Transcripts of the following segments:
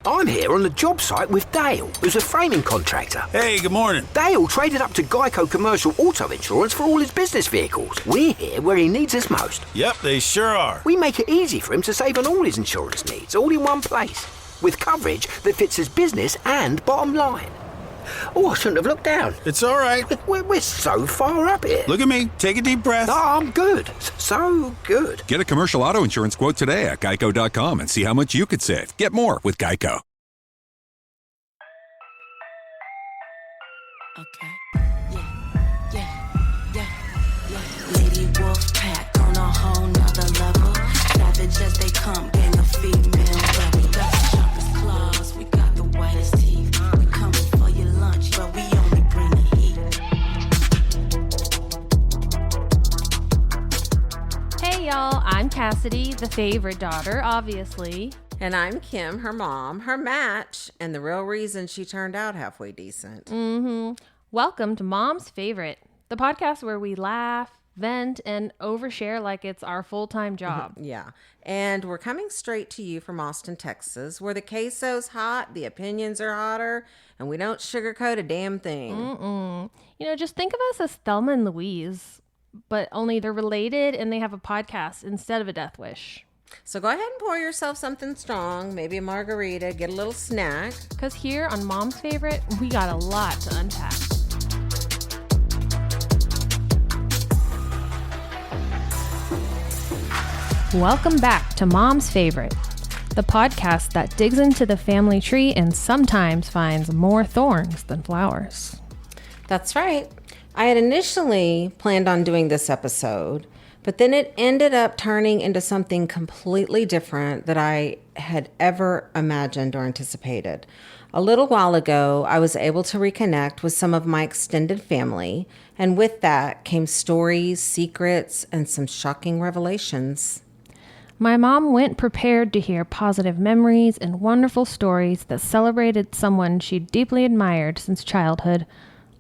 I'm here on the job site with Dale, who's a framing contractor. Hey, good morning. Dale traded up to Geico Commercial Auto Insurance for all his business vehicles. We're here where he needs us most. Yep, they sure are. We make it easy for him to save on all his insurance needs, all in one place, with coverage that fits his business and bottom line. Oh, I shouldn't have looked down. It's all right. We're so far up here. Look at me. Take a deep breath. Oh, I'm good. So good. Get a commercial auto insurance quote today at geico.com and see how much you could save. Get more with Geico. Okay. Yeah. Lady wolf pack on a whole nother level. Savage as they come, gang of female rebel. We got the sharpest claws, we got the whitest teeth. We coming for your lunch, but we only bring the heat. Hey y'all, I'm Cassidy, the favorite daughter, obviously. And I'm Kim, her mom, her match, and the real reason she turned out halfway decent. Welcome to Mom's Favorite, the podcast where we laugh, vent, and overshare like it's our full-time job. Yeah. And we're coming straight to you from Austin, Texas, where the queso's hot, the opinions are hotter, and we don't sugarcoat a damn thing. Just think of us as Thelma and Louise, but only they're related and they have a podcast instead of a death wish. So go ahead and pour yourself something strong, maybe a margarita, get a little snack. Because here on Mom's Favorite, we got a lot to unpack. Welcome back to Mom's Favorite, the podcast that digs into the family tree and sometimes finds more thorns than flowers. That's right. I had initially planned on doing this episode, but then it ended up turning into something completely different that I had ever imagined or anticipated. A little while ago, I was able to reconnect with some of my extended family, and with that came stories, secrets, and some shocking revelations. My mom went prepared to hear positive memories and wonderful stories that celebrated someone she deeply admired since childhood,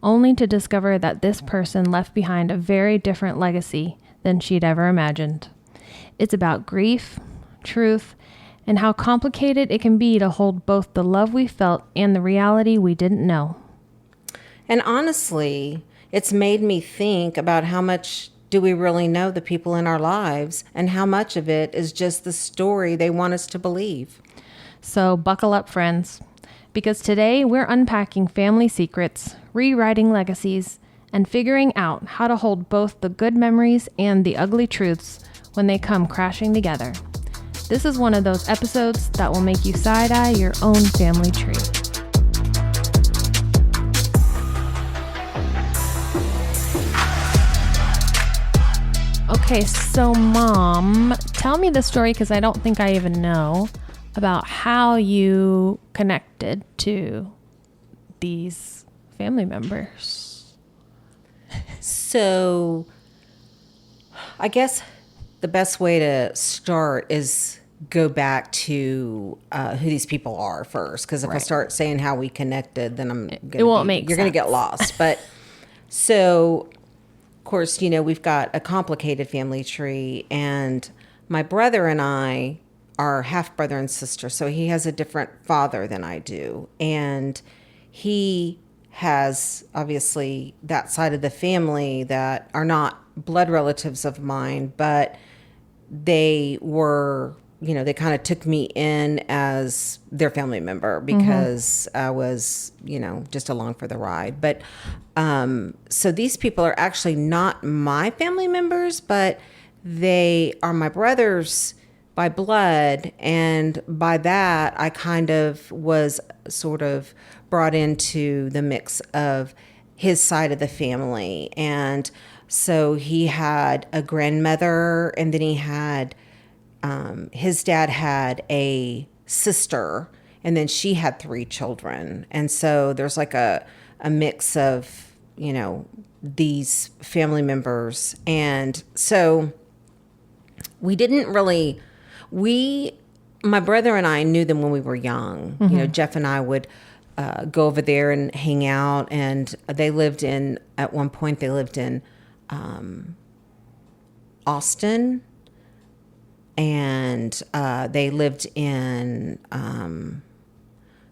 only to discover that this person left behind a very different legacy than she'd ever imagined. It's about grief, truth, and how complicated it can be to hold both the love we felt and the reality we didn't know. And honestly, it's made me think about how much do we really know the people in our lives and how much of it is just the story they want us to believe. So buckle up, friends, because today we're unpacking family secrets, rewriting legacies, and figuring out how to hold both the good memories and the ugly truths when they come crashing together. This is one of those episodes that will make you side-eye your own family tree. Okay, so Mom, tell me the story, because I don't think I even know, about how you connected to these family members. So I guess the best way to start is go back to who these people are first. Because if I start saying how we connected, then you're going to get lost. But so, of course, we've got a complicated family tree, and my brother and I are half brother and sister. So he has a different father than I do. And he has obviously that side of the family that are not blood relatives of mine, but they were, they kind of took me in as their family member because I was, just along for the ride. But so these people are actually not my family members, but they are my brothers by blood. And by that, I kind of was sort of brought into the mix of his side of the family. And so he had a grandmother, and then he had, his dad had a sister, and then she had 3 children. And so there's like a mix of, these family members. And so we didn't really, my brother and I knew them when we were young. Jeff and I would go over there and hang out, and at one point they lived in Austin, and they lived in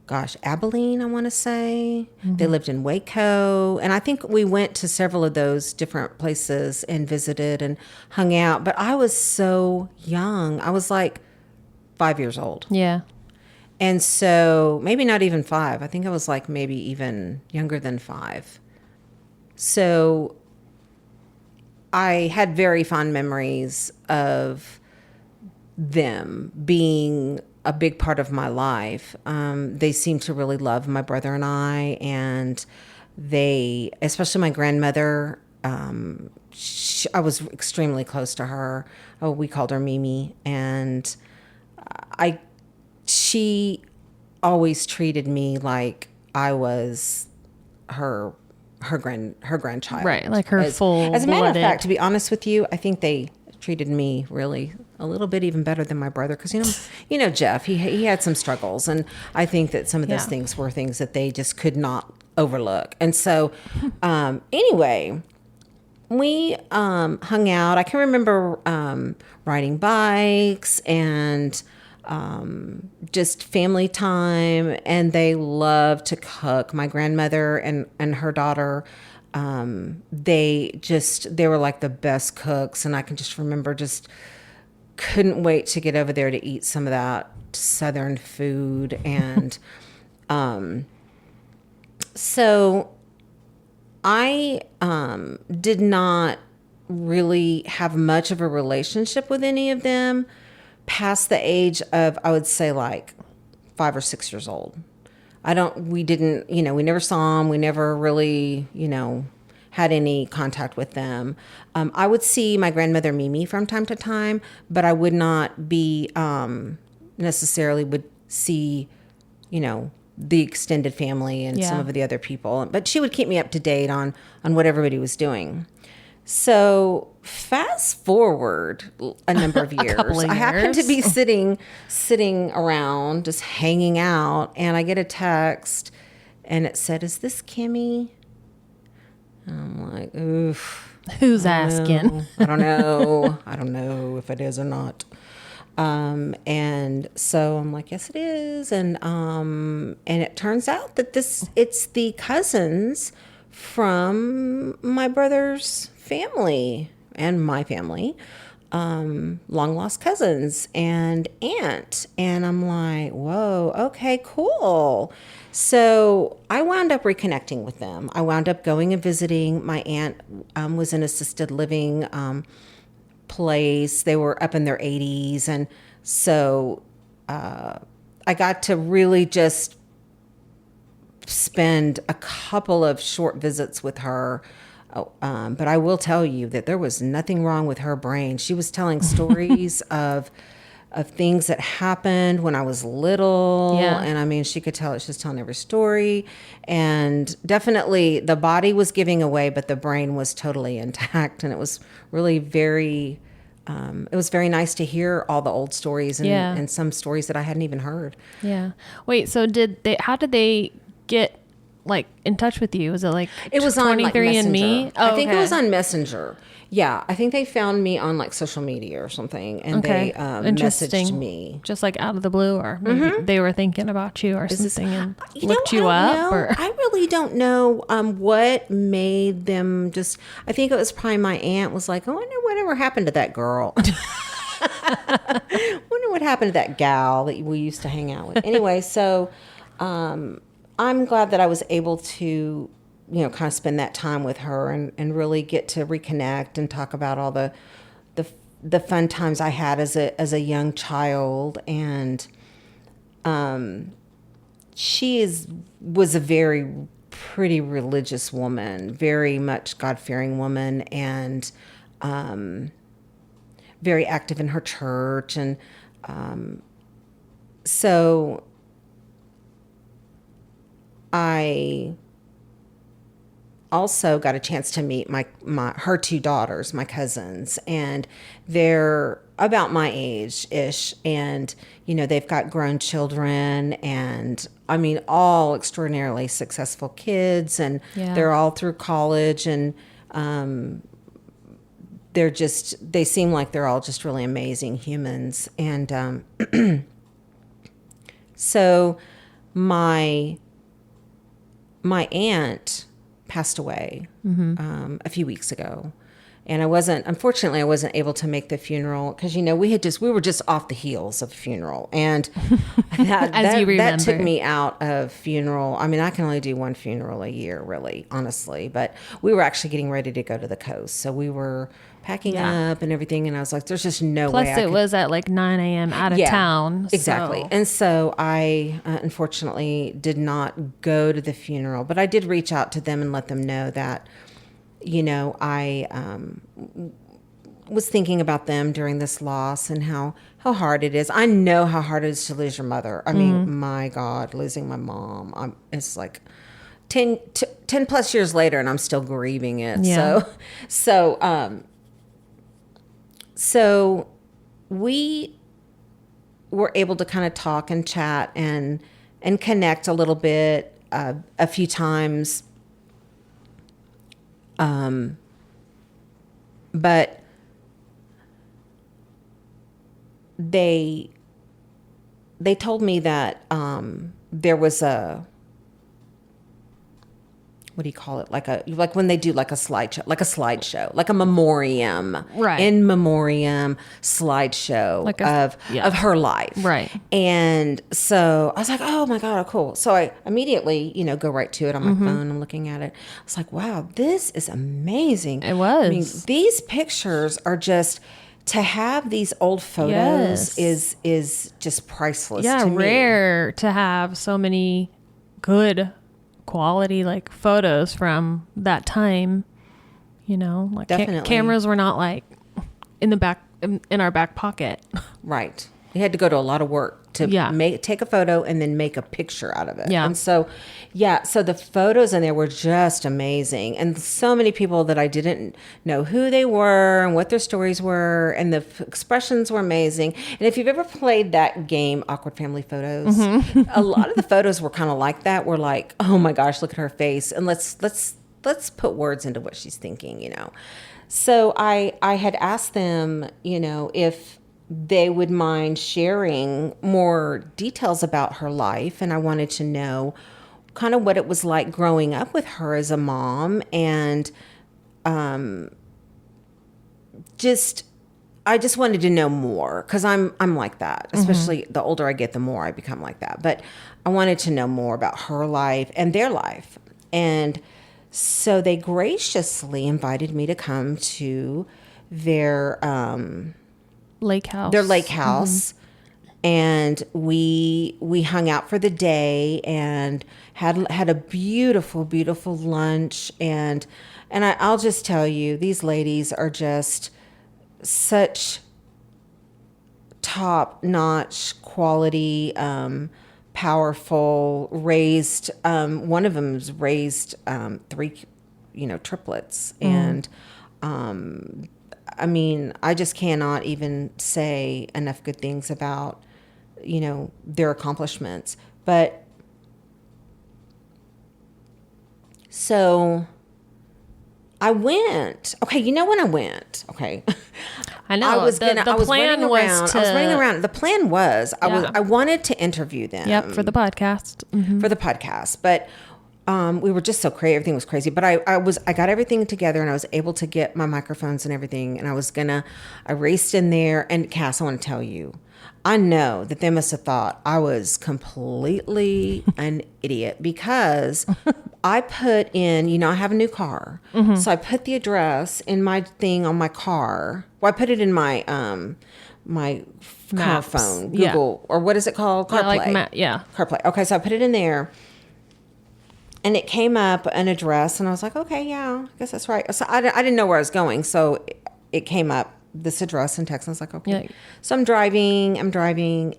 Abilene, I want to say. They lived in Waco. And I think we went to several of those different places and visited and hung out. But I was so young. I was like 5 years old. Yeah. And so maybe not even 5. I think I was like maybe even younger than 5. So I had very fond memories of them being a big part of my life. They seemed to really love my brother and I, and they, especially my grandmother, I was extremely close to her. Oh, we called her Mimi, and she always treated me like I was her grandchild. Right, like her full As a matter of blooded. fact, to be honest with you, I think they treated me really a little bit even better than my brother, because you know Jeff, he had some struggles, and I think that some of those Yeah. things were things that they just could not overlook. And so anyway, we hung out. I can remember riding bikes and just family time, and they loved to cook. My grandmother and her daughter, they were like the best cooks, and I can just remember just couldn't wait to get over there to eat some of that Southern food. And so I did not really have much of a relationship with any of them past the age of, I would say, like 5 or 6 years old. We never saw them. We never really, had any contact with them. I would see my grandmother Mimi from time to time, but I would not be necessarily would see, the extended family and some Yeah. of the other people. But she would keep me up to date on what everybody was doing. So fast forward a number of years, couple of I happened to years. be sitting around just hanging out, and I get a text, and it said, "Is this Kimmy?" I'm like, oof. Who's asking? I don't know. I don't know if it is or not. And so I'm like, yes, it is. And it turns out that it's the cousins from my brother's family and my family, long lost cousins and aunt. And I'm like, whoa, okay, cool. So I wound up reconnecting with them. I wound up going and visiting. My aunt was in assisted living place. They were up in their 80s. And so I got to really just spend a couple of short visits with her. But I will tell you that there was nothing wrong with her brain. She was telling stories of things that happened when I was little. Yeah. And I mean, she could tell it. She was telling every story. And definitely the body was giving away, but the brain was totally intact. And it was really very, it was very nice to hear all the old stories and, Yeah. and some stories that I hadn't even heard. Yeah. Wait, so how did they get like in touch with you? Was it like It was on like 23andMe? Messenger. Oh, I think it okay. was on Messenger. Yeah, I think they found me on like social media or something, and Okay. they Interesting. messaged me. Just like out of the blue, or maybe they were thinking about you or something and You looked know, you I don't up. know. Or I really don't know what made them just. I think it was probably my aunt was like, I wonder whatever happened to that girl. Wonder what happened to that gal that we used to hang out with. Anyway, so I'm glad that I was able to, kind of spend that time with her and really get to reconnect and talk about all the fun times I had as a young child. And she was a very pretty religious woman, very much God-fearing woman, and very active in her church. And so I also got a chance to meet her 2 daughters, my cousins, and they're about my age-ish, and they've got grown children, and I mean all extraordinarily successful kids, and Yeah. they're all through college, and they seem like they're all just really amazing humans. And so my aunt passed away a few weeks ago. And unfortunately, I wasn't able to make the funeral because, we were just off the heels of a funeral. And that took me out of funeral. I mean, I can only do one funeral a year, really, honestly. But we were actually getting ready to go to the coast. So we were packing up and everything. And I was like, there's just no way. Plus, it was at like 9 a.m. out of town. Exactly. So. And so I unfortunately did not go to the funeral. But I did reach out to them and let them know that, I was thinking about them during this loss and how hard it is. I know how hard it is to lose your mother. I mean, my God, losing my mom. It's like 10 plus years later and I'm still grieving it. Yeah. So we were able to kind of talk and chat and connect a little bit a few times. But they told me that there was what do you call it? Like when they do like a slideshow, like a memoriam, right? In memoriam slideshow of her life, right? And so I was like, oh my God, cool. So I immediately, go right to it on my phone. I'm looking at it. I was like, wow, this is amazing. It was. I mean, these pictures are just. To have these old photos is just priceless. Yeah, to me. Rare to have so many good quality like photos from that time. Like Definitely. Cameras were not like in our back pocket. Right. You had to go to a lot of work to take a photo and then make a picture out of it. Yeah. And so the photos in there were just amazing. And so many people that I didn't know who they were and what their stories were. And the expressions were amazing. And if you've ever played that game, Awkward Family Photos, a lot of the photos were kind of like that. We're like, oh my gosh, look at her face. And let's put words into what she's thinking, So I had asked them, if they would mind sharing more details about her life. And I wanted to know kind of what it was like growing up with her as a mom. And I just wanted to know more because I'm like that, especially the older I get, the more I become like that. But I wanted to know more about her life and their life. And so they graciously invited me to come to their lake house. Their lake house. And we hung out for the day and had a beautiful, beautiful lunch. And I'll just tell you, these ladies are just such top-notch quality, powerful, raised. One of them's raised 3, triplets. And I mean, I just cannot even say enough good things about, their accomplishments. But so I went. Okay, when I went. Okay, I know. I was the plan was I was running around. The plan was I wanted to interview them. Yep, for the podcast. For the podcast, but. We were just so crazy. Everything was crazy, but I got everything together and I was able to get my microphones and everything. And I raced in there. And Cass, I want to tell you, I know that they must have thought I was completely an idiot because I put in, I have a new car. So I put the address in my thing on my car. Well, I put it in my, my car phone, Google, or what is it called? CarPlay. CarPlay. Okay. So I put it in there. And it came up an address, and I was like, okay, yeah, I guess that's right. So I didn't know where I was going, so it came up, this address in Texas. I was like, okay. Yeah. So I'm driving,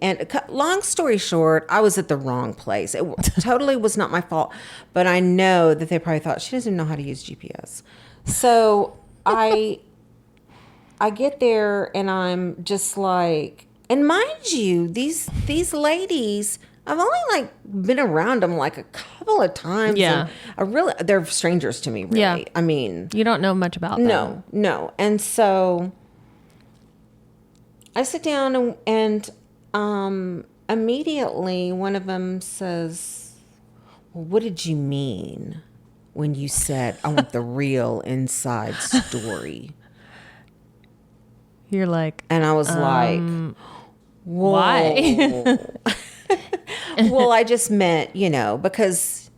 and long story short, I was at the wrong place. It totally was not my fault, but I know that they probably thought, she doesn't even know how to use GPS. So I get there, and I'm just like, and mind you, these ladies... I've only been around them a couple of times. Yeah. And they're strangers to me, really. Yeah. I mean, you don't know much about them. No. And so I sit down and immediately one of them says, well, what did you mean when you said, I want the real inside story? You're like, And I was like, whoa. why? Well, I just meant, because,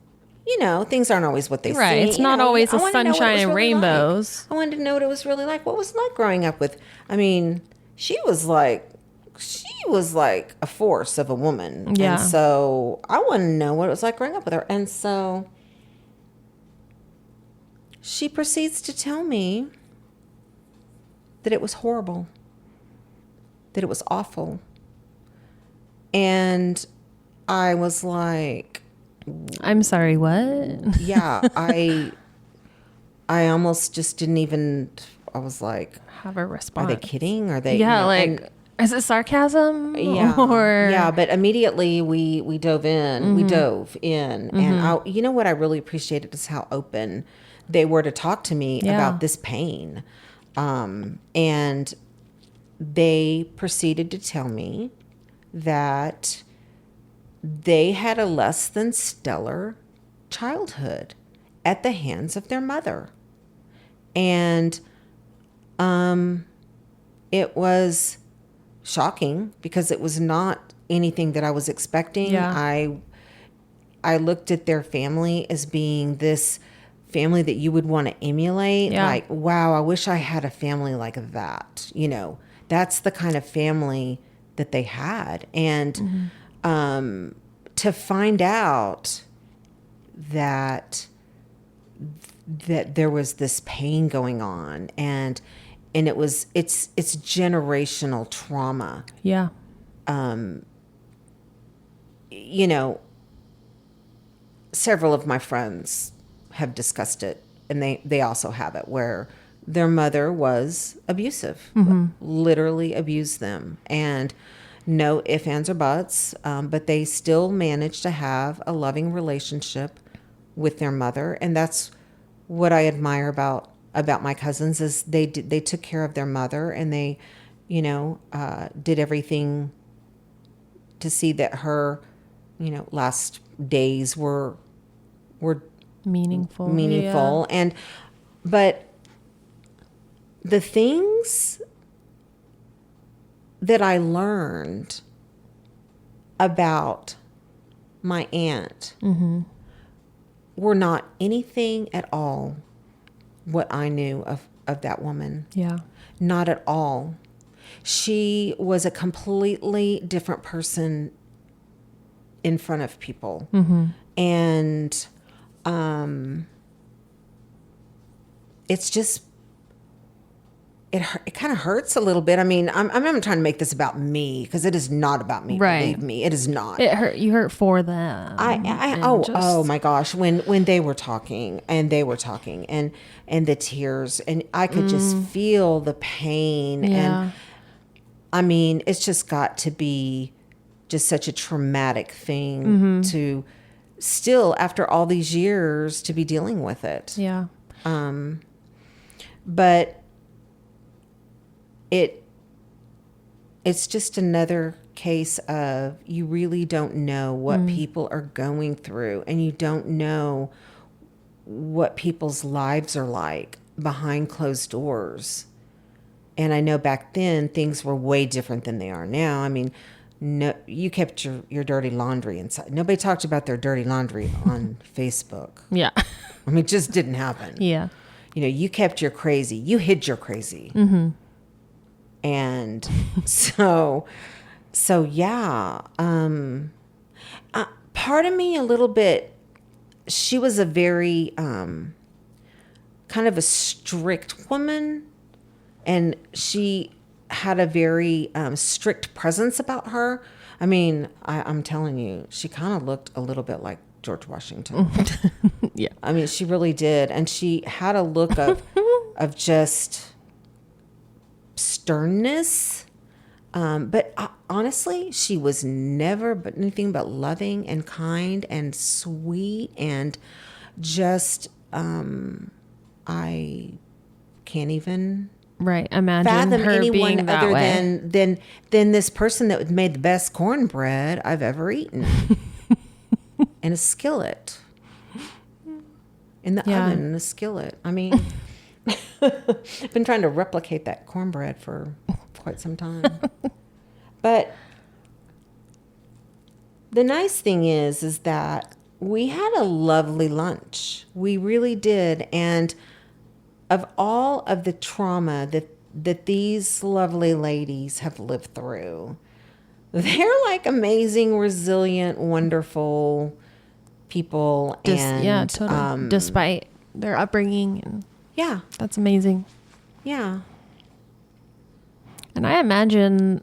things aren't always what they seem. Right. It's not always I the wanted to know what it sunshine was and really rainbows. like. I wanted to know what it was really like. What was it like growing up with, she was like a force of a woman. Yeah. And so I wanted to know what it was like growing up with her. And so she proceeds to tell me that it was horrible, that it was awful. And I was like, I'm sorry, what? yeah, I almost just didn't even, I was like, Have a response. are they kidding? Are they? Yeah, and- is it sarcasm? yeah, Or... yeah. But immediately we dove in. We dove in, and what I really appreciated is how open they were to talk to me about this pain, and they proceeded to tell me that they had a less than stellar childhood at the hands of their mother, and it was shocking because it was not anything that I was expecting. Yeah. I looked at their family as being this family that you would want to emulate. Yeah. Like, wow, I wish I had a family like that. That's the kind of family that they had. And to find out that there was this pain going on, and it's generational trauma. Yeah. Several of my friends have discussed it, and they also have it, where their mother was abusive, literally abused them, and no ifs, ands, or buts, but they still managed to have a loving relationship with their mother. And that's what I admire about my cousins, is they took care of their mother, and they, did everything to see that her, last days were Meaningful. Yeah. But the things that I learned about my aunt were not anything at all what I knew of that woman. Yeah. Not at all. She was a completely different person in front of people. And it's just, it kind of hurts a little bit. I'm not trying to make this about me, because it is not about me. Right. Believe me, it is not. It hurt. You hurt for them. Oh my gosh, when they were talking and the tears, and I could just feel the pain. Yeah. And it's just got to be just such a traumatic thing to still, after all these years, to be dealing with it. Yeah. But it's just another case of, you really don't know what people are going through, and you don't know what people's lives are like behind closed doors. And I know back then things were way different than they are now. No, you kept your dirty laundry inside. Nobody talked about their dirty laundry on Facebook. Yeah. It just didn't happen. Yeah. You kept your crazy. You hid your crazy. And so yeah. Part of me a little bit, she was a very kind of a strict woman, and she had a very strict presence about her. I'm telling you, she kind of looked a little bit like George Washington. Yeah. She really did. And she had a look of just sternness. But honestly, she was never but anything but loving and kind and sweet, and just, I can't even Right. Imagine fathom her anyone being that other way. than this person that made the best cornbread I've ever eaten in a skillet. In the Yeah. oven in a skillet. I mean, I've been trying to replicate that cornbread for quite some time. But the nice thing is that we had a lovely lunch. We really did. And of all of the trauma that these lovely ladies have lived through, they're like amazing, resilient, wonderful people. And totally. Despite their upbringing. And yeah, that's amazing. yeah. And I imagine,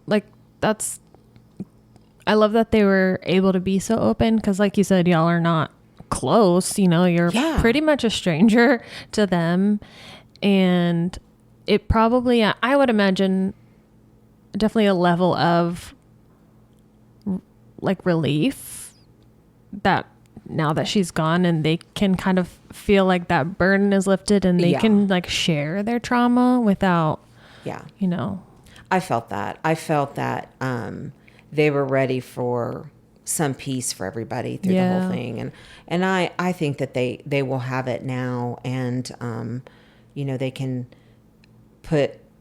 like, I love that they were able to be so open because, like you said, y'all are not close. You know, you're pretty much a stranger to them. And it probably, I would imagine, definitely a level of, like, relief that now that she's gone and they can kind of feel like that burden is lifted and they can, like, share their trauma without, you know. I felt that. They were ready for some peace for everybody through the whole thing. And I think that they will have it now. And, you know, they can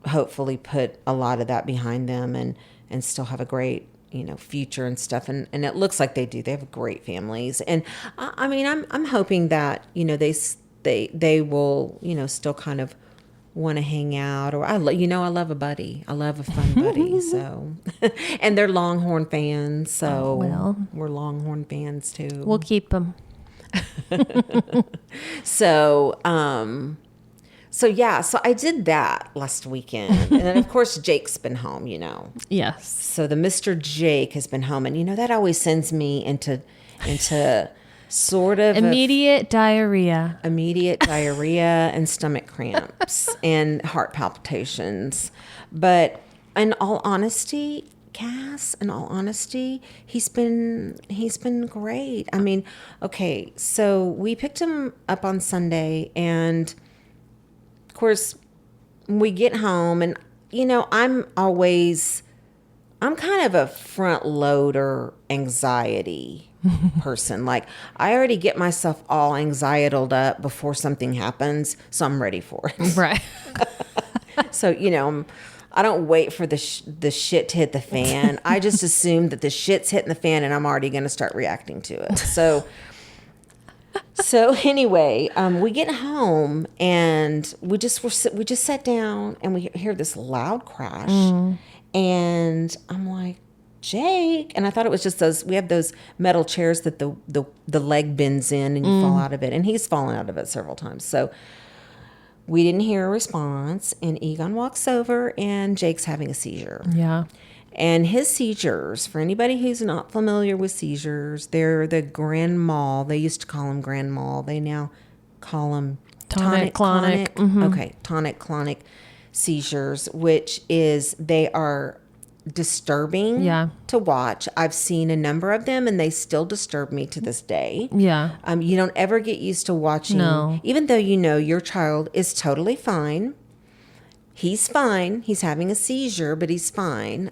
hopefully put a lot of that behind them and still have a great, you know, future and stuff. And it looks like they do. They have great families. And I mean, I'm hoping that, you know, they will, you know, still kind of want to hang out, or I love a buddy. I love a fun buddy. So, and they're Longhorn fans. So we're Longhorn fans too. We'll keep them. So I did that last weekend. And then of course Jake's been home, you know. Yes. So the Mr. Jake has been home, and you know that always sends me into sort of immediate diarrhea and stomach cramps and heart palpitations. But in all honesty, Cass, he's been great. I mean, okay, so we picked him up on Sunday, and of course we get home, and you know, I'm kind of a front loader anxiety person. Like, I already get myself all anxietyled up before something happens, so I'm ready for it. Right. So, you know, I don't wait for the shit to hit the fan. I just assume that the shit's hitting the fan and I'm already going to start reacting to it. So anyway, we get home and we just sat down and we hear this loud crash, and I'm like, Jake, and I thought it was just we have those metal chairs that the leg bends in and you fall out of it, and he's fallen out of it several times. So we didn't hear a response, and Egon walks over, and Jake's having a seizure. Yeah. And his seizures, for anybody who's not familiar with seizures, they're the grand mal. They used to call them grand mal. They now call them tonic-clonic. Mm-hmm. Okay, tonic-clonic seizures, which is they are disturbing to watch. I've seen a number of them, and they still disturb me to this day. Yeah. You don't ever get used to watching, even though you know your child is totally fine. He's fine. He's having a seizure, but he's fine.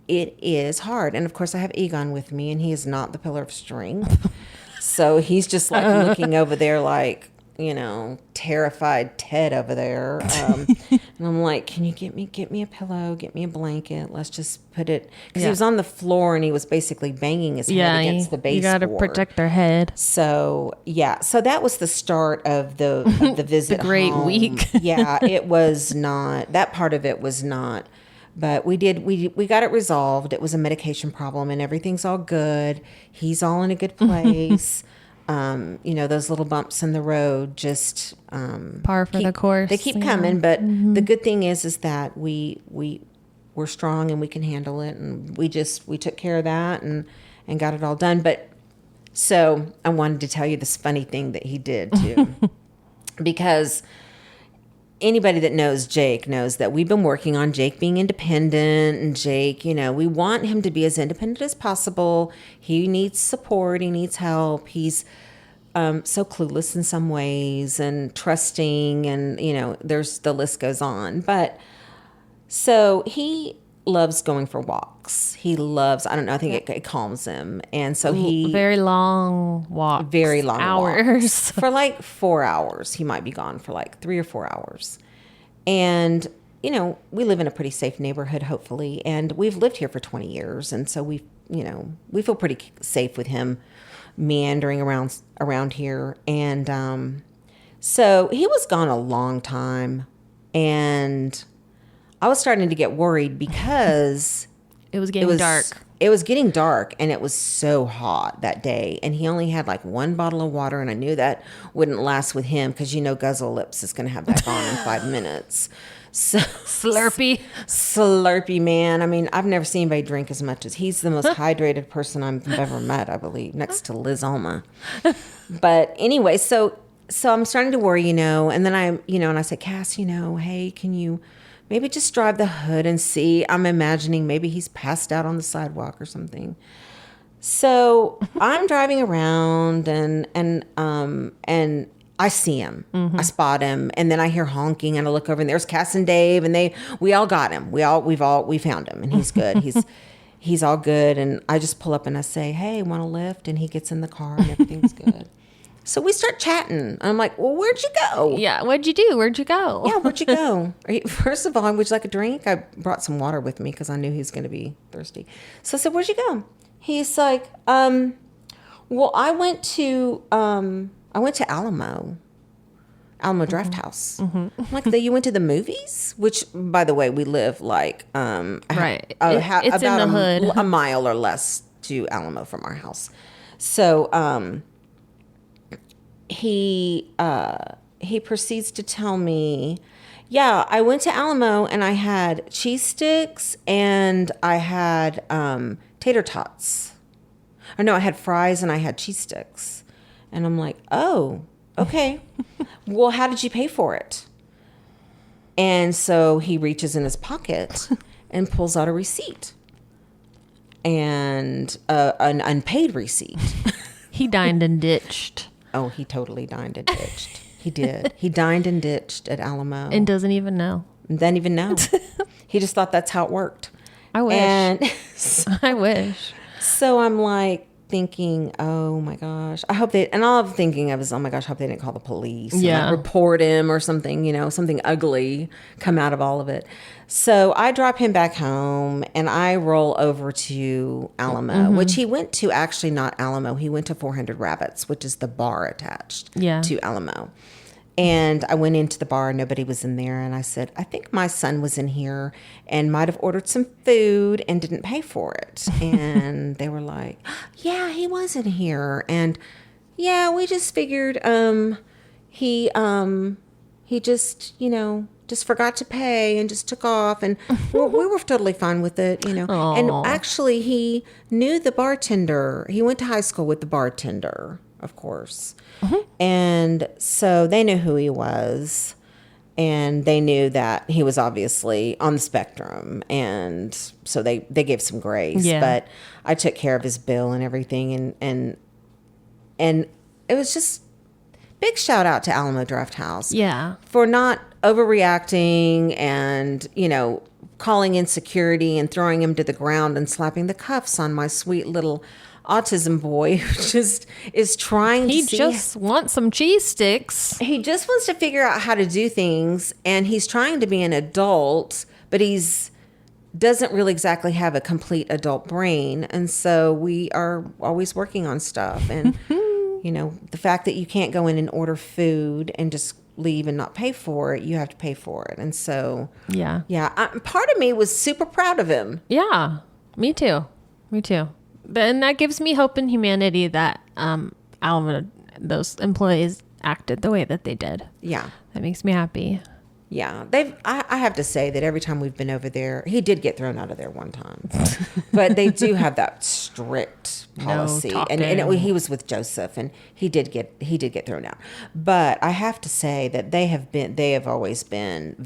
It is hard. And of course I have Egon with me, and he is not the pillar of strength. So he's just like looking over there like, you know, terrified Ted over there. And I'm like, can you get me a pillow, get me a blanket? Let's just put it, because he was on the floor and he was basically banging his head against the baseboard. You got to protect their head. So so that was the start of the visit. The great home. week. Yeah, it was not, that part of it was not. But we got it resolved. It was a medication problem, and everything's all good. He's all in a good place. You know, those little bumps in the road just par for the course. They keep coming, but the good thing is that we're strong and we can handle it, and we took care of that and got it all done. But so I wanted to tell you this funny thing that he did too, because anybody that knows Jake knows that we've been working on Jake being independent, and Jake, you know, we want him to be as independent as possible. He needs support. He needs help. He's so clueless in some ways and trusting, and there's the list goes on. But so he loves going for walks. He loves, I don't know, I think it calms him. And so he Very long walks. very long hours. walks. For like 4 hours. He might be gone for like 3 or 4 hours. And, we live in a pretty safe neighborhood, hopefully. And we've lived here for 20 years. And so we feel pretty safe with him meandering around here. And so he was gone a long time. And I was starting to get worried because It was getting dark. It was getting dark, and it was so hot that day. And he only had like 1 bottle of water, and I knew that wouldn't last with him because Guzzle Lips is going to have that gone in 5 minutes. So Slurpee. Slurpee, man. I mean, I've never seen anybody drink as much as he's the most hydrated person I've ever met, I believe, next to Liz Alma. But anyway, so I'm starting to worry, and then and I said, Cass, hey, can you maybe just drive the hood and see? I'm imagining maybe he's passed out on the sidewalk or something. So I'm driving around and I see him. Mm-hmm. I spot him, and then I hear honking, and I look over, and there's Cass and Dave, and we all got him. We found him, and he's good. He's all good. And I just pull up and I say, hey, want a lift? And he gets in the car, and everything's good. So we start chatting. And I'm like, well, where'd you go? Yeah, what'd you do? Where'd you go? Yeah, where'd you go? First of all, would you like a drink? I brought some water with me because I knew he was going to be thirsty. So I said, where'd you go? He's like, well, I went to Alamo Draft House. Mm-hmm. I'm like, you went to the movies? Which, by the way, we live like right. It's about in the hood. A mile or less to Alamo from our house. So he proceeds to tell me, yeah, I went to Alamo and I had cheese sticks and I had tater tots. Or no, I had fries and I had cheese sticks. And I'm like, oh, okay. Well, how did you pay for it? And so he reaches in his pocket and pulls out a receipt. And an unpaid receipt. He dined and ditched. Oh, he totally dined and ditched. He did. He dined and ditched at Alamo. And doesn't even know. Doesn't even know. He just thought that's how it worked. I wish. And I wish. So I'm like thinking, oh my gosh. I hope and all I'm thinking of is, oh my gosh, I hope they didn't call the police. Yeah. And report him or something, something ugly come out of all of it. So I drop him back home and I roll over to Alamo, which he went to, actually not Alamo. He went to 400 Rabbits, which is the bar attached to Alamo. And I went into the bar, nobody was in there. And I said, I think my son was in here and might have ordered some food and didn't pay for it. And they were like, yeah, he was in here. And yeah, we just figured he just, just forgot to pay and just took off. And we were totally fine with it, Aww. And actually he knew the bartender. He went to high school with the bartender, of course. Mm-hmm. And so they knew who he was, and they knew that he was obviously on the spectrum. And so they gave some grace, but I took care of his bill and everything. And it was just big shout out to Alamo Draft House. Yeah. For not overreacting and, calling in security and throwing him to the ground and slapping the cuffs on my sweet little autism boy who just is trying to see. He just wants some cheese sticks. He just wants to figure out how to do things, and he's trying to be an adult, but doesn't really exactly have a complete adult brain. And so we are always working on stuff. And, the fact that you can't go in and order food and just leave and not pay for it, you have to pay for it. And so, part of me was super proud of him. Yeah, me too. And that gives me hope in humanity that Alamo, those employees acted the way that they did. Yeah. That makes me happy. Yeah. I have to say that every time we've been over there, he did get thrown out of there one time. But they do have that strict policy. No talking. And he was with Joseph, and he did get thrown out. But I have to say that they have always been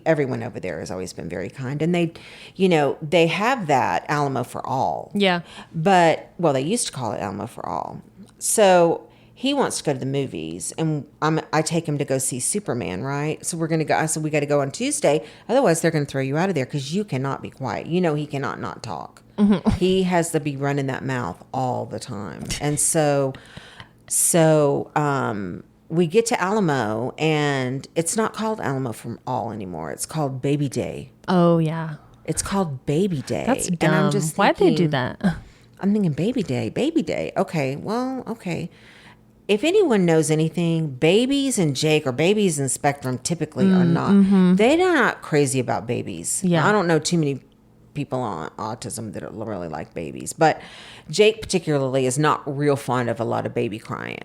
everyone over there has always been very kind. And they have that Alamo for All. Yeah. But, they used to call it Alamo for All. So he wants to go to the movies, and I take him to go see Superman, right? So we're going to go. I said, we got to go on Tuesday. Otherwise, they're going to throw you out of there because you cannot be quiet. You know, he cannot not talk. He has to be running that mouth all the time. And so we get to Alamo, and it's not called Alamo from All anymore. It's called Baby Day. Oh, yeah. It's called Baby Day. That's dumb. And I'm just Why'd they do thinking- that? I'm thinking Baby Day, Baby Day. Okay, well, okay. If anyone knows anything, babies and Jake, or babies and Spectrum, typically are not. They're not crazy about babies. Yeah. I don't know too many people on autism that really like babies, but Jake particularly is not real fond of a lot of baby crying.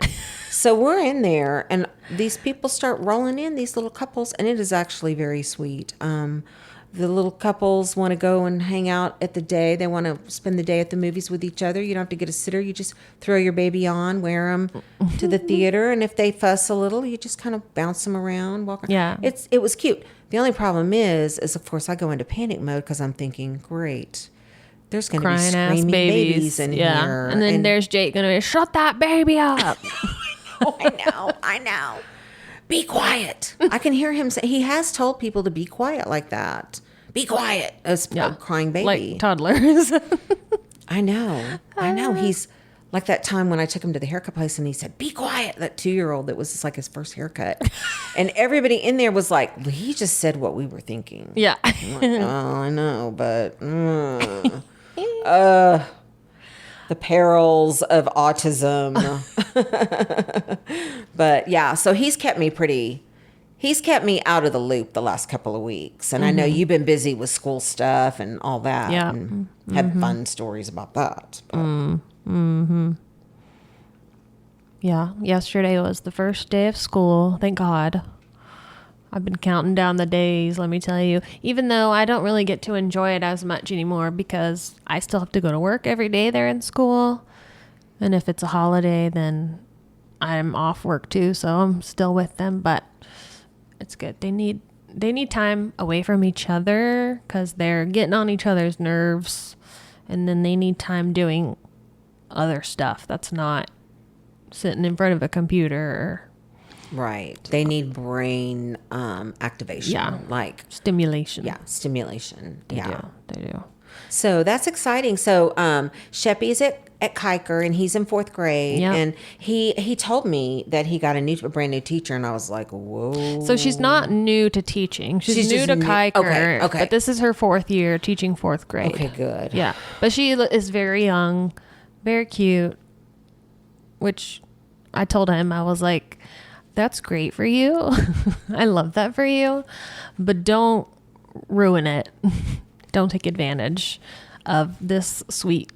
So we're in there, and these people start rolling in, these little couples, and it is actually very sweet. The little couples want to go and hang out at the day. They want to spend the day at the movies with each other. You don't have to get a sitter. You just throw your baby on, wear them to the theater. And if they fuss a little, you just kind of bounce them around, walk around. Yeah. It was cute. The only problem is of course I go into panic mode because I'm thinking, great, there's going to be Crying ass screaming babies. babies in here. And then there's Jake going to be, shut that baby up. Oh, I know. Be quiet. I can hear him say, he has told people to be quiet like that. Be quiet. A crying baby. Like toddlers. I know. He's like that time when I took him to the haircut place and he said, be quiet. That 2-year-old that was just like his first haircut. And everybody in there was like, well, he just said what we were thinking. Yeah. I'm like, oh, I know, but the perils of autism. But yeah, so he's kept me out of the loop the last couple of weeks. And I know you've been busy with school stuff and all that. Yeah. And had fun stories about that. But. Yeah. Yesterday was the first day of school. Thank God. I've been counting down the days, let me tell you. Even though I don't really get to enjoy it as much anymore because I still have to go to work every day they're in school. And if it's a holiday, then I'm off work too, so I'm still with them. But it's good. They need time away from each other because they're getting on each other's nerves. And then they need time doing other stuff that's not sitting in front of a computer. Right. They need brain activation. Yeah. Like Stimulation. Yeah, stimulation. They do. So that's exciting. So Sheppy's at Kiker, and he's in 4th grade. Yep. And he told me that he got a brand new teacher, and I was like, whoa. So she's not new to teaching. She's new just to new- Kiker. okay. But this is her 4th year teaching 4th grade. Okay, good. Yeah. But she is very young, very cute, which I told him, I was like, that's great for you. I love that for you. But don't ruin it. Don't take advantage of this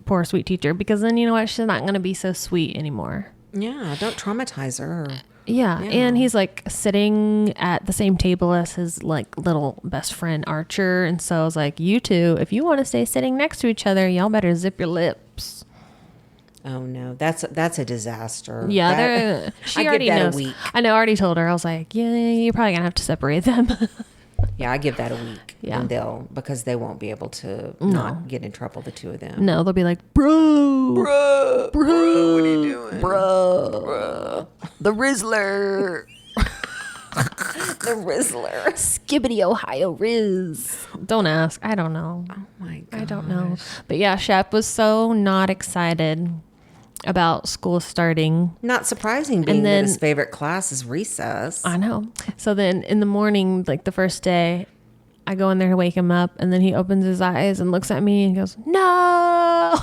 poor sweet teacher, because then you know what? She's not going to be so sweet anymore. Yeah, don't traumatize her. Yeah. And he's like sitting at the same table as his like little best friend Archer. And so I was like, you two, if you want to stay sitting next to each other, y'all better zip your lips. Oh no, that's a disaster. Yeah, she I already give that knows. a week. I know. I already told her. I was like, yeah, you're probably gonna have to separate them. Yeah, I give that a week. Yeah. And because they won't be able to not get in trouble, the two of them. No, they'll be like, bro, Bro, what are you doing? bro, the Rizzler, The Rizzler. Skibbity Ohio Riz. Don't ask. I don't know. Oh my god. I don't know. But yeah, Shep was so not excited about school starting. Not surprising, being then- that his favorite class is recess. I know. So then in the morning, like the first day, I go in there to wake him up, and then he opens his eyes and looks at me and goes, no.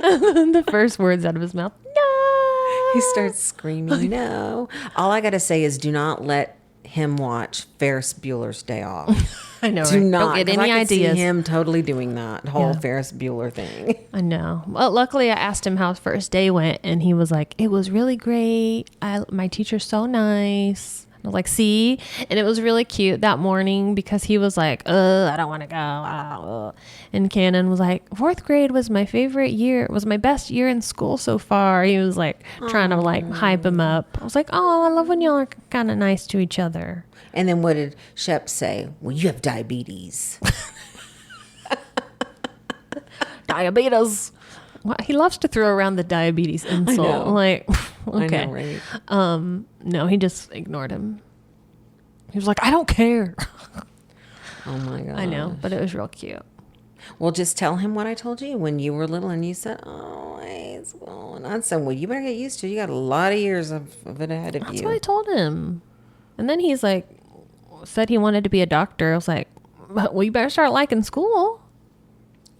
And then the first words out of his mouth, no. He starts screaming, no. All I got to say is do not let him watch Ferris Bueller's Day Off. I know. Do right? not. Don't get 'cause any I could see ideas. him totally doing that whole Yeah. Ferris Bueller thing. I know. Well, luckily I asked him how his first day went, and he was like, it was really great. My teacher's so nice. I was like, see? And it was really cute that morning because he was like, I don't want to go. And Cannon was like, 4th grade was my favorite year. It was my best year in school so far. He was like trying to like hype him up. I was like, oh, I love when y'all are kind of nice to each other. And then what did Shep say? Well, you have diabetes. Diabetes. Well, he loves to throw around the diabetes insult. know. Like, okay. I know, right? No, he just ignored him. He was like, I don't care. Oh my God. I know, but it was real cute. Well, just tell him what I told you when you were little and you said, oh, high school. And I said, well, you better get used to it. You got a lot of years of it ahead of you. That's what I told him. And then he's like, said he wanted to be a doctor. I was like, well, you better start liking school.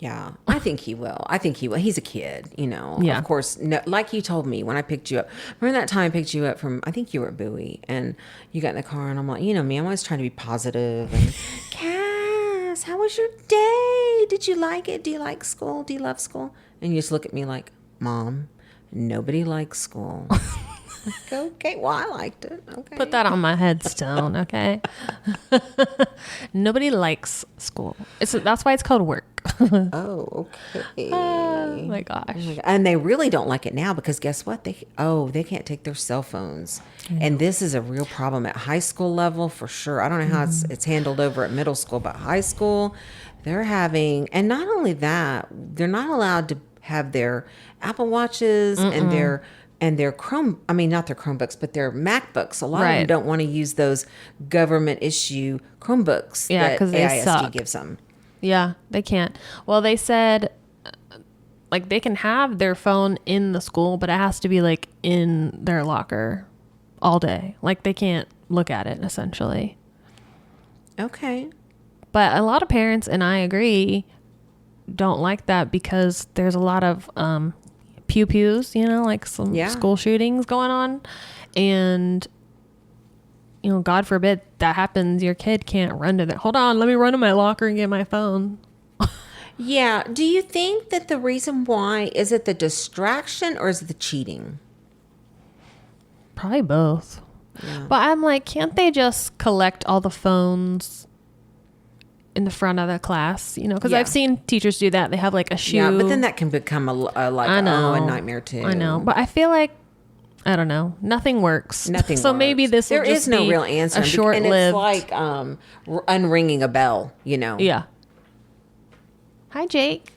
Yeah, I think he will. He's a kid, you know. Yeah. Of course, no, like you told me when I picked you up. Remember that time I picked you up from, I think you were at Bowie, and you got in the car, and I'm like, you know me, I'm always trying to be positive. And, Cass, how was your day? Did you like it? Do you like school? Do you love school? And you just look at me like, Mom, nobody likes school. Like, okay, well, I liked it. Okay. Put that on my headstone, okay? Nobody likes school. That's why it's called work. Oh, okay. Oh my gosh. And they really don't like it now because guess what? They can't take their cell phones. And this is a real problem at high school level for sure. I don't know how it's handled over at middle school, but high school, they're having, and not only that, they're not allowed to have their Apple Watches and their not their Chromebooks, but their MacBooks. A lot of them don't want to use those government issue Chromebooks that because they AISD suck. gives them. Yeah, they can't. Well, they said like they can have their phone in the school, but it has to be like in their locker all day. Like they can't look at it essentially. Okay. But a lot of parents, and I agree, don't like that because there's a lot of pew-pews, you know, like some school shootings going on. And, you know, God forbid that happens. Your kid can't run to that. Hold on, let me run to my locker and get my phone. Yeah. Do you think that the reason why, is it the distraction or is it the cheating? Probably both. Yeah. But I'm like, can't they just collect all the phones in the front of the class? You know, because I've seen teachers do that. They have like a shoe. Yeah, but then that can become a nightmare too. I know. But I feel like, I don't know, nothing works. Nothing So works. maybe this will there just is no be real answer. a short-lived. And it's like unringing a bell, you know. Yeah. Hi, Jake.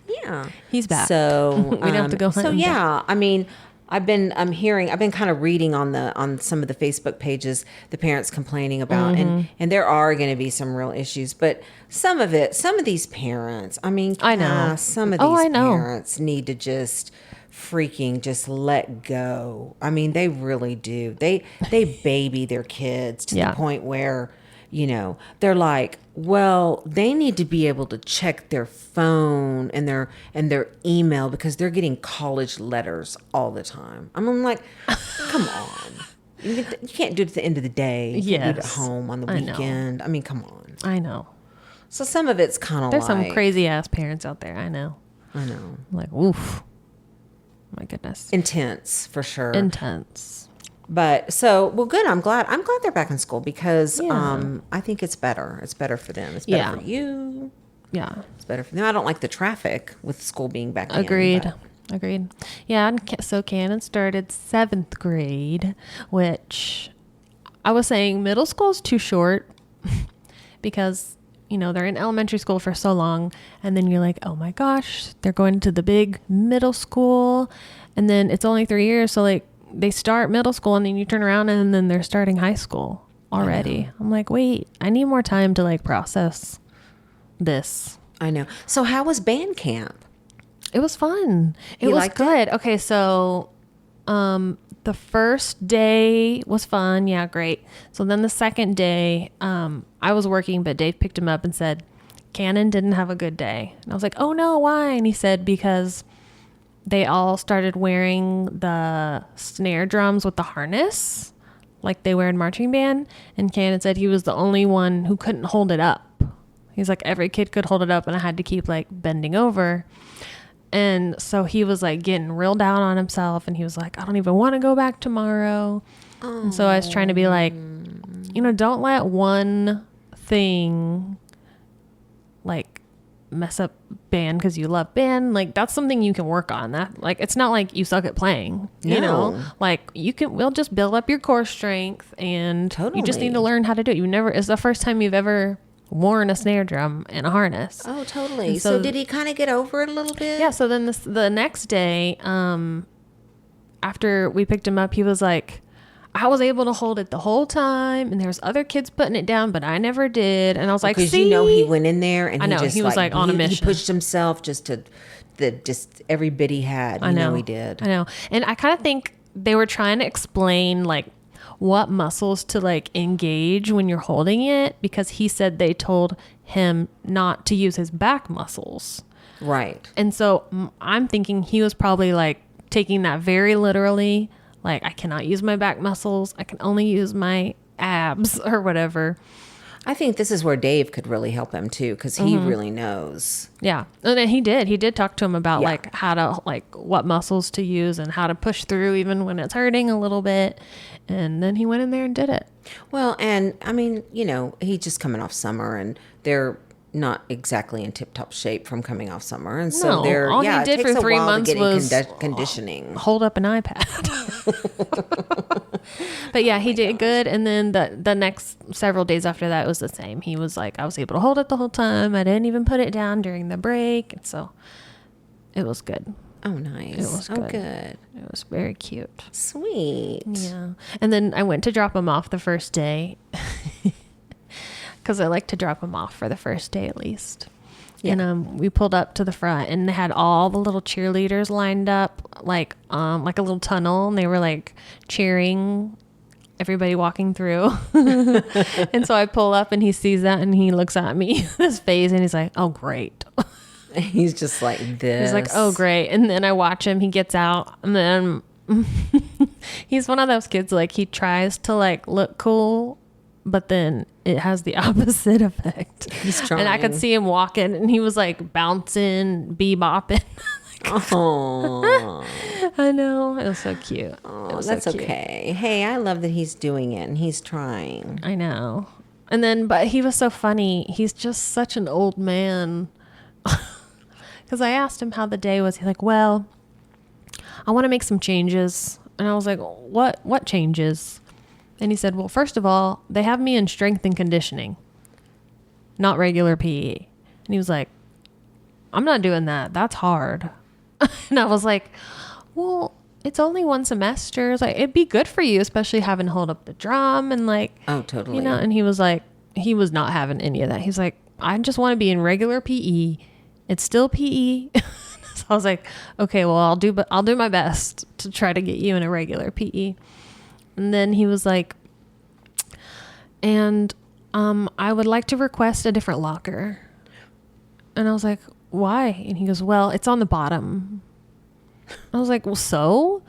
Yeah. He's back. So We don't have to go hunt So him down. yeah, I mean, I've been kind of reading on some of the Facebook pages the parents complaining about, Mm-hmm. and there are going to be some real issues, but some of these parents, I mean, I know. some of Oh, these I know. parents need to just freaking just let go. I mean, they really do. They baby their kids to the point where, you know, they're like, well, they need to be able to check their phone and their email because they're getting college letters all the time. I'm like, come on. You can't do it at the end of the day. You can't do it at home on the weekend. I mean, come on. I know. So some of it's kind of There's some crazy ass parents out there. I know. I know. I'm like, oof. My goodness. Intense for sure. Intense. But well, good. I'm glad they're back in school because I think it's better. It's better for them. It's better for you. Yeah. It's better for them. I don't like the traffic with school being back in. Agreed. Yeah. And so Cannon started 7th grade, which I was saying middle school is too short because, you know, they're in elementary school for so long. And then you're like, oh my gosh, they're going to the big middle school. And then it's only 3 years. So like, they start middle school and then you turn around and then they're starting high school already. I'm like, wait, I need more time to like process this. I know. So how was band camp? It was fun. It was good. Okay, so the first day was fun. Yeah, great. So then the second day, I was working, but Dave picked him up and said, Cannon didn't have a good day. And I was like, oh no, why? And he said, because they all started wearing the snare drums with the harness like they wear in marching band. And Cannon said he was the only one who couldn't hold it up. He's like, every kid could hold it up and I had to keep like bending over. And so he was like getting real down on himself. And he was like, I don't even want to go back tomorrow. And so I was trying to be like, you know, don't let one thing like mess up band because you love band. Like that's something you can work on. That like it's not like you suck at playing, you know, like we'll just build up your core strength and you just need to learn how to do it. It's the first time you've ever worn a snare drum and a harness. Oh, totally. And So did he kind of get over it a little bit? Yeah. So then the next day, after we picked him up, he was like, I was able to hold it the whole time, and there's other kids putting it down, but I never did. And I was like, because see, he went in there and I know, he was like on a mission. He pushed himself just every bit he had. I know he did. I know. And I kind of think they were trying to explain like what muscles to like engage when you're holding it, because he said they told him not to use his back muscles. Right. And so I'm thinking he was probably like taking that very literally. Like, I cannot use my back muscles. I can only use my abs or whatever. I think this is where Dave could really help him too, because he really knows. Yeah. And then he did talk to him about like how to, like what muscles to use and how to push through even when it's hurting a little bit. And then he went in there and did it. Well, and I mean, he's just coming off summer and they're not exactly in tip-top shape from coming off summer. And so they're, all he did it takes for a 3 while months to get was in conditioning. Hold up an iPad. But yeah, he did good. And then the next several days after that was the same. He was like, I was able to hold it the whole time. I didn't even put it down during the break. And so it was good. Oh, nice. It was good. Good. It was very cute. Sweet. Yeah. And then I went to drop him off the first day. Because I like to drop them off for the first day at least. Yeah. And we pulled up to the front and they had all the little cheerleaders lined up like a little tunnel, and they were like cheering everybody walking through. And so I pull up and he sees that and he looks at me, his face, and he's like, oh, great. He's just like this. He's like, oh, great. And then I watch him, he gets out, and then he's one of those kids, like he tries to like look cool, but then it has the opposite effect. He's trying. And I could see him walking and he was like bouncing, bebopping. Oh, I know. It was so cute. Oh, that's so cute. Okay. Hey, I love that he's doing it and he's trying. I know. And then, but he was so funny. He's just such an old man. Because I asked him how the day was. He's like, well, I want to make some changes. And I was like, what changes? And he said, well, first of all, they have me in strength and conditioning, not regular PE. And he was like, I'm not doing that. That's hard. And I was like, well, it's only one semester. It's like, it'd be good for you, especially having to hold up the drum and like, oh, totally. And he was like, he was not having any of that. He's like, I just want to be in regular PE. It's still PE. So I was like, okay, well, I'll do my best to try to get you in a regular PE. And then he was like, and I would like to request a different locker. And I was like, why? And he goes, well, it's on the bottom. I was like, well, so?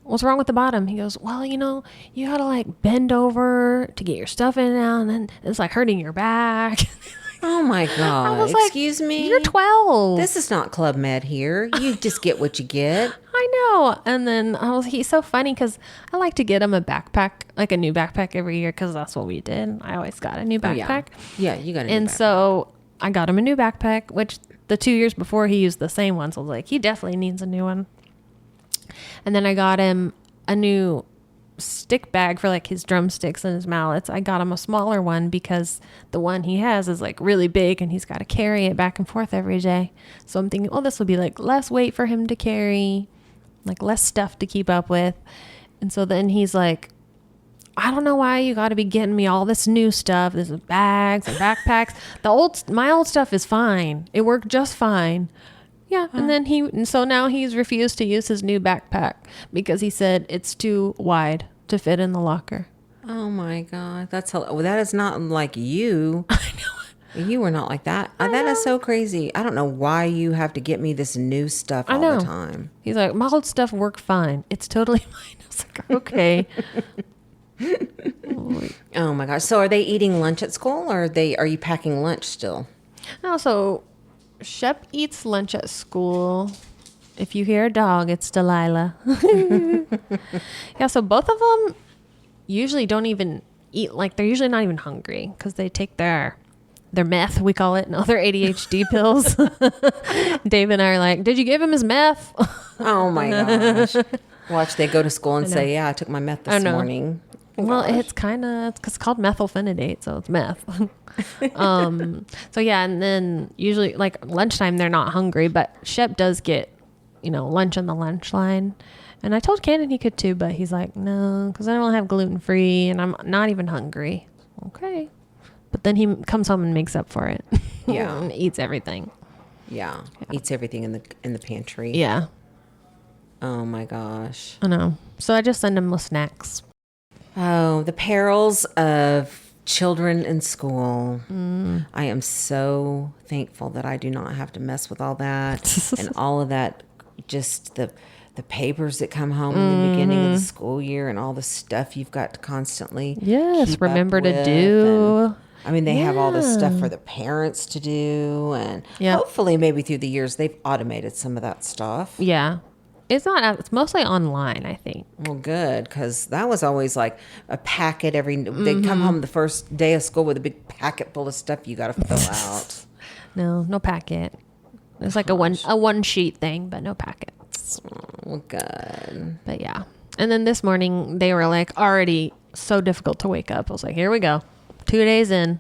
What's wrong with the bottom? He goes, well, you gotta like bend over to get your stuff in and out, and then it's like hurting your back. Oh my God. I was Excuse me? You're 12. This is not Club Med here. You just get what you get. I know. And then he's so funny because I like to get him a backpack, like a new backpack every year, because that's what we did. I always got a new backpack. Yeah, you got a new backpack. And so I got him a new backpack, which the 2 years before he used the same one. So I was like, he definitely needs a new one. And then I got him a new stick bag for like his drumsticks and his mallets. I got him a smaller one because the one he has is like really big and he's got to carry it back and forth every day. So I'm thinking, well, this will be like less weight for him to carry, like less stuff to keep up with. And so then he's like, I don't know why you got to be getting me all this new stuff. This is bags and backpacks. My old stuff is fine. It worked just fine. Yeah. And then so now he's refused to use his new backpack because he said it's too wide to fit in the locker. Oh my God. That is not like you. I know. You were not like that. That is so crazy. I don't know why you have to get me this new stuff all the time. He's like, my old stuff worked fine. It's totally fine. I was like, okay. Oh my gosh. So are they eating lunch at school, or are you packing lunch still? No, so Shep eats lunch at school. If you hear a dog, it's Delilah. Yeah, so both of them usually don't even eat, like they're usually not even hungry because they take their meth, we call it, no, their ADHD pills. Dave and I are like, did you give him his meth? Oh my gosh. Watch, they go to school and say, yeah, I took my meth this morning. Well, it's called methylphenidate, so it's meth. So yeah, and then usually like lunchtime they're not hungry, but Shep does get, lunch on the lunch line. And I told Cannon he could too, but he's like, no, because I don't have gluten-free and I'm not even hungry. Okay. But then he comes home and makes up for it. Yeah. And eats everything. Yeah. Eats everything in the pantry. Yeah. Oh my gosh. I know. So I just send him with snacks. Oh, the perils of children in school. I am so thankful that I do not have to mess with all that and all of that, just the papers that come home in the beginning of the school year and all the stuff you've got to constantly keep remember up to with. do. And, they have all this stuff for the parents to do, and hopefully maybe through the years they've automated some of that stuff. Yeah. It's mostly online, I think. Well, good, because that was always like a packet they'd come home the first day of school with a big packet full of stuff you got to fill out. No packet. It's like a one sheet thing, but no packets. Well, good. But yeah. And then this morning they were like already so difficult to wake up. I was like, here we go. 2 days in.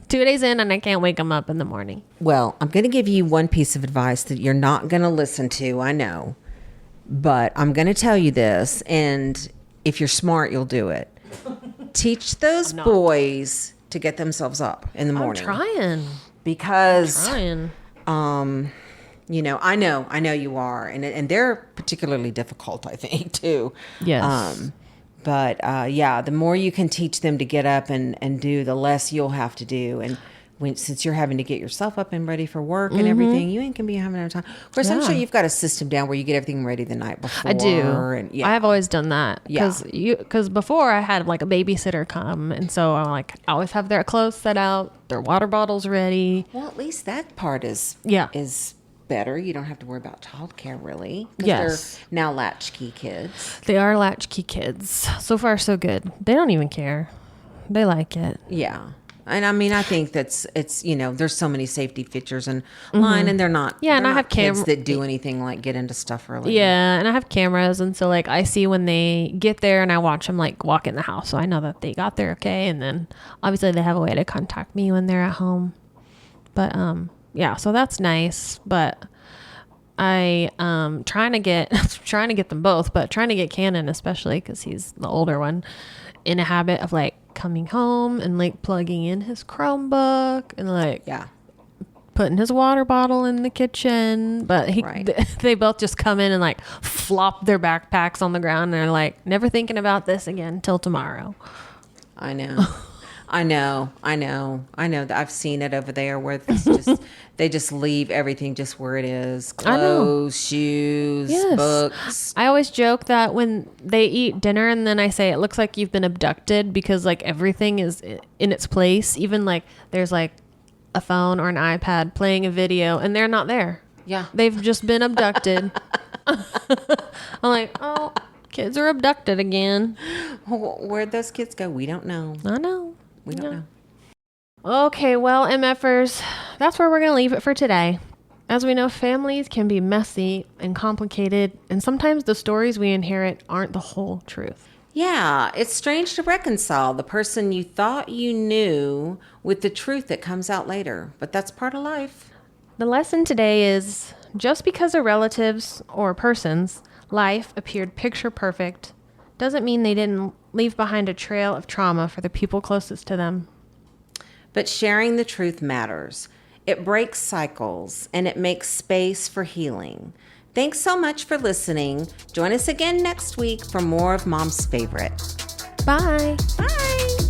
2 days in and I can't wake them up in the morning. Well, I'm going to give you one piece of advice that you're not going to listen to, I know. But I'm going to tell you this, and if you're smart, you'll do it. Teach those boys to get themselves up in the morning. I'm trying. Because, I know you are. And they're particularly difficult, I think, too. Yes. But the more you can teach them to get up and do, the less you'll have to do. And since you're having to get yourself up and ready for work and everything, you ain't gonna be having no time. Of course, I'm sure you've got a system down where you get everything ready the night before. I do. And, I've always done that. Because before I had like a babysitter come, and so I always have their clothes set out, their water bottles ready. Well, at least that part is better. You don't have to worry about childcare, really. Yes. They're now latchkey kids. They are latchkey kids. So far, so good. They don't even care. They like it. Yeah. And I mean, I think it's there's so many safety features in line, and they're not. Yeah, and I have kids that do anything like get into stuff early. Yeah, and I have cameras, and so I see when they get there, and I watch them walk in the house, so I know that they got there okay. And then obviously they have a way to contact me when they're at home. But so that's nice. But I trying to get them both, but trying to get Cannon especially because he's the older one in a habit of coming home and plugging in his Chromebook and putting his water bottle in the kitchen. But they both just come in and flop their backpacks on the ground and they're never thinking about this again until tomorrow. I know. I know that I've seen it over there where it's just they just leave everything just where it is. Clothes, shoes, books. I always joke that when they eat dinner and then I say it looks like you've been abducted because everything is in its place. Even there's a phone or an iPad playing a video and they're not there. Yeah. They've just been abducted. I'm oh, kids are abducted again. Where'd those kids go? We don't know. I know. We don't know. Okay, well, MFers, that's where we're going to leave it for today. As we know, families can be messy and complicated, and sometimes the stories we inherit aren't the whole truth. Yeah, it's strange to reconcile the person you thought you knew with the truth that comes out later, but that's part of life. The lesson today is just because a relative's or a person's life appeared picture perfect doesn't mean they didn't leave behind a trail of trauma for the people closest to them. But sharing the truth matters. It breaks cycles and it makes space for healing. Thanks so much for listening. Join us again next week for more of Mom's Favorite. Bye. Bye.